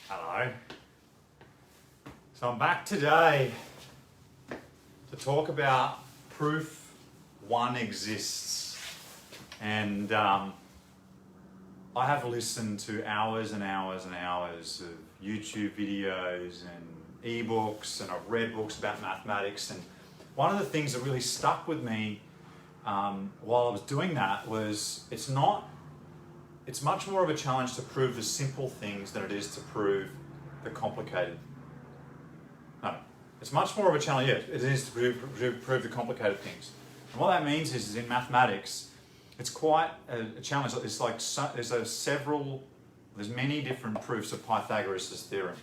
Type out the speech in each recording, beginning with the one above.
Hello. So I'm back today to talk about proof one exists. And I have listened to hours and hours and hours of YouTube videos and ebooks, and I've read books about mathematics. And one of the things that really stuck with me while I was doing that was it's much more of a challenge to prove the simple things than it is to prove the complicated. No, it's much more of a challenge, yes, it is to prove the complicated things. And what that means is in mathematics, it's quite a challenge. It's like there's many different proofs of Pythagoras' theorem.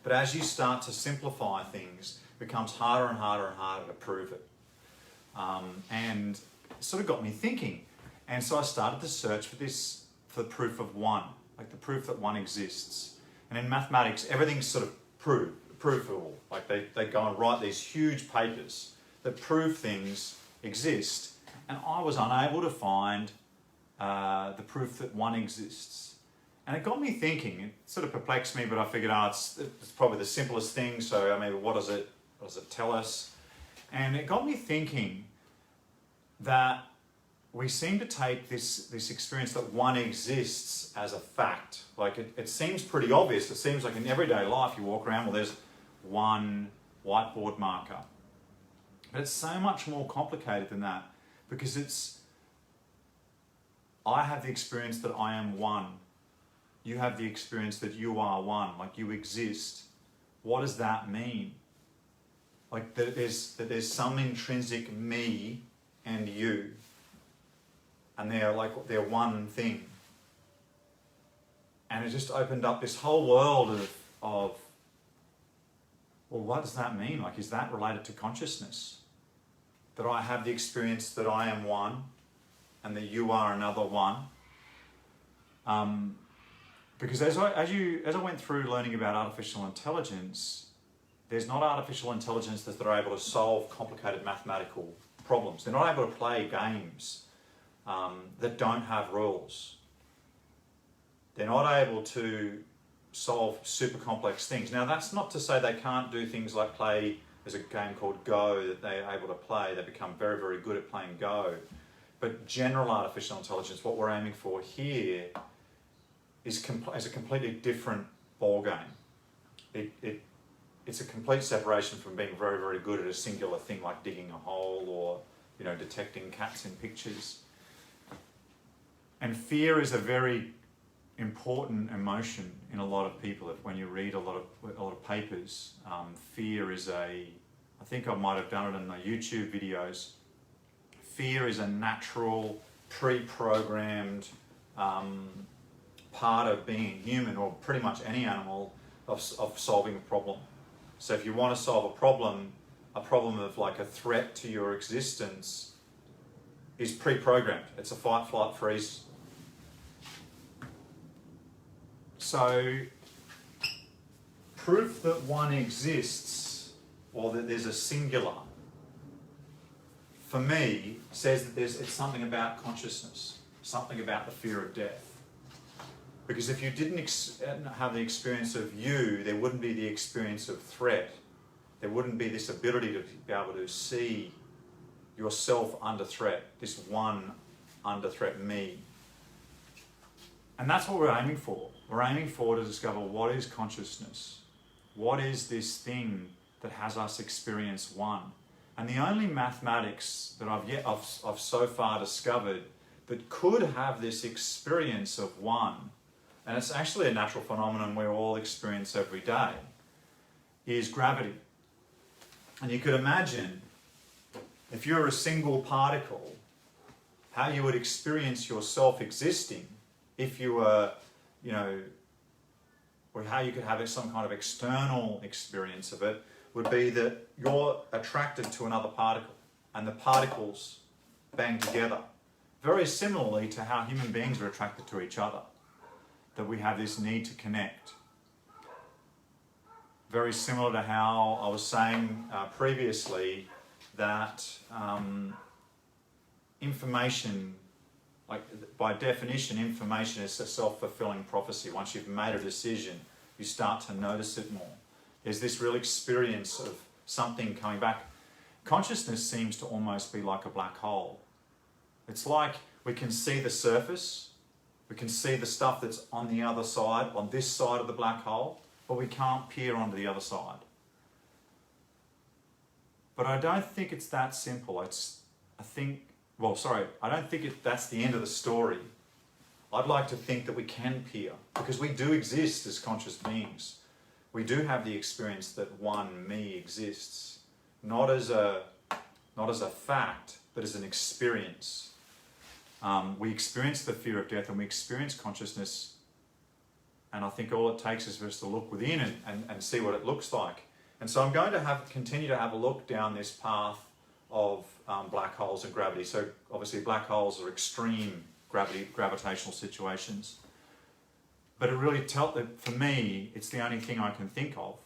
But as you start to simplify things, it becomes harder and harder and harder to prove it. And it sort of got me thinking. And so I started to search for the proof of one, like the proof that one exists. And in mathematics, everything's sort of provable. Like they go and write these huge papers that prove things exist. And I was unable to find the proof that one exists. And it got me thinking. It sort of perplexed me, but I figured, it's probably the simplest thing. So I mean, what does it tell us? And it got me thinking that we seem to take this experience that one exists as a fact. Like it seems pretty obvious. It seems like in everyday life you walk around, well, there's one whiteboard marker. But it's so much more complicated than that, because I have the experience that I am one. You have the experience that you are one, like you exist. What does that mean? Like that there's some intrinsic me and you. And they're one thing. And it just opened up this whole world of well, what does that mean? Like, is that related to consciousness? That I have the experience that I am one and that you are another one. Because as I went through learning about artificial intelligence, there's not artificial intelligences that are able to solve complicated mathematical problems. They're not able to play games that don't have rules. They're not able to solve super complex things. Now, that's not to say they can't do things like play. There's a game called Go that they're able to play. They become very, very good at playing Go. But general artificial intelligence, what we're aiming for here is a completely different ballgame. It's a complete separation from being very, very good at a singular thing like digging a hole or detecting cats in pictures. And fear is a very important emotion in a lot of people. When you read a lot of papers, fear is I think I might have done it in my YouTube videos. Fear is a natural, pre-programmed part of being human, or pretty much any animal, of solving a problem. So if you want to solve a problem of like a threat to your existence, is pre-programmed. It's a fight, flight, freeze. So, proof that one exists, or that there's a singular, for me, says that it's something about consciousness, something about the fear of death. Because if you didn't have the experience of you, there wouldn't be the experience of threat. There wouldn't be this ability to be able to see yourself under threat, this one under threat, me. And that's what we're aiming for. We're aiming to discover what is consciousness. What is this thing that has us experience one? And the only mathematics that I've so far discovered that could have this experience of one, and it's actually a natural phenomenon we all experience every day, is gravity. And you could imagine, if you're a single particle, how you would experience yourself existing if you were, or how you could have some kind of external experience of it, would be that you're attracted to another particle and the particles bang together. Very similarly to how human beings are attracted to each other, that we have this need to connect. Very similar to how I was saying previously that information, like by definition, information is a self-fulfilling prophecy. Once you've made a decision, You start to notice it more. There's this real experience of something coming back. Consciousness seems to almost be like a black hole. It's like we can see the surface, we can see the stuff that's on the other side, on this side of the black hole, but we can't peer onto the other side. But I don't think it's that simple. I don't think that's the end of the story. I'd like to think that we can peer, because we do exist as conscious beings. We do have the experience that one me exists, not as a fact, but as an experience. We experience the fear of death and we experience consciousness, and I think all it takes is for us to look within and see what it looks like. And so I'm going to continue to have a look down this path of black holes and gravity. So obviously black holes are extreme gravitational situations. But it really for me, it's the only thing I can think of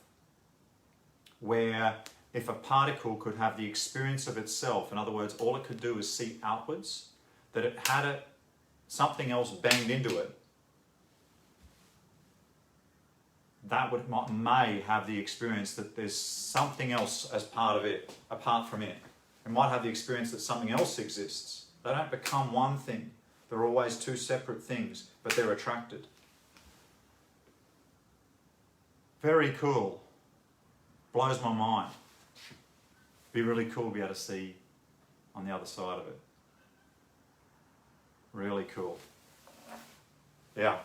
where if a particle could have the experience of itself, in other words, all it could do is see outwards, that it had something else banged into it, that may have the experience that there's something else as part of it, apart from it. It might have the experience that something else exists. They don't become one thing. They're always two separate things, but they're attracted. Very cool. Blows my mind. Be really cool to be able to see on the other side of it. Really cool. Yeah.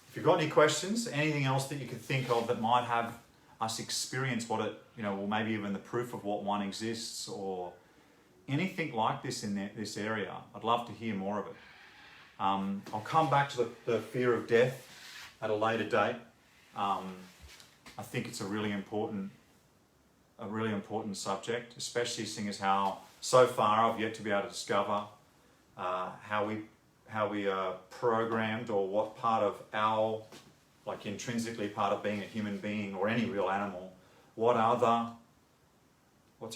If you've got any questions, anything else that you could think of that might have us experience what it, or maybe even the proof of what one exists, or anything like this in this area, I'd love to hear more of it. I'll come back to the fear of death at a later date. I think it's a really important subject, especially seeing as how so far I've yet to be able to discover how we are programmed, or what part of our, like intrinsically part of being a human being or any real animal, what's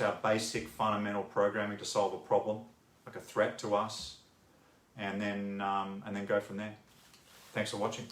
our basic fundamental programming to solve a problem, like a threat to us, and then go from there. Thanks for watching.